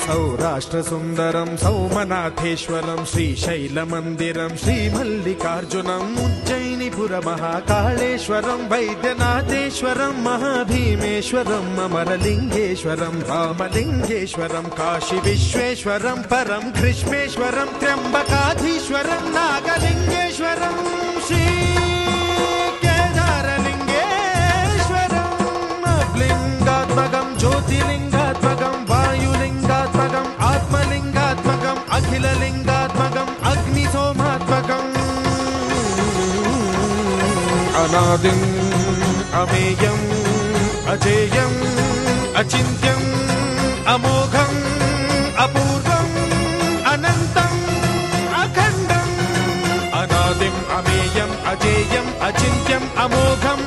సౌరాష్ట్ర సుందరం సౌమనాథేశ్వరం శ్రీశైలమందిరం శ్రీమల్లికార్జునం ఉజ్జయినిపుర మహాకాళేశ్వరం వైద్యనాథేశ్వరం మహాభీమేశ్వరం అమరలింగేశ్వరం రామలింగేశ్వరం కాశీ విశ్వేశ్వరం పరం కృష్ణేశ్వరం త్ర్యంబకాధీశ్వరం నాగలింగేశ్వరం శ్రీ కేదారలింగేశ్వరం లింగాత్మకం జ్యోతిలింగాత్మకం వాయులింగాత్మకం ఆత్మలింగాత్మకం అఖిలలింగాత్మకం అగ్నిసోమాత్మకం అనాదిం అమేయం అజేయం అచింత్యం అమోఘం అపూర్వం అనంతం అఖండం అనాదిం అమేయం అజేయం అచింత్యం అమోఘం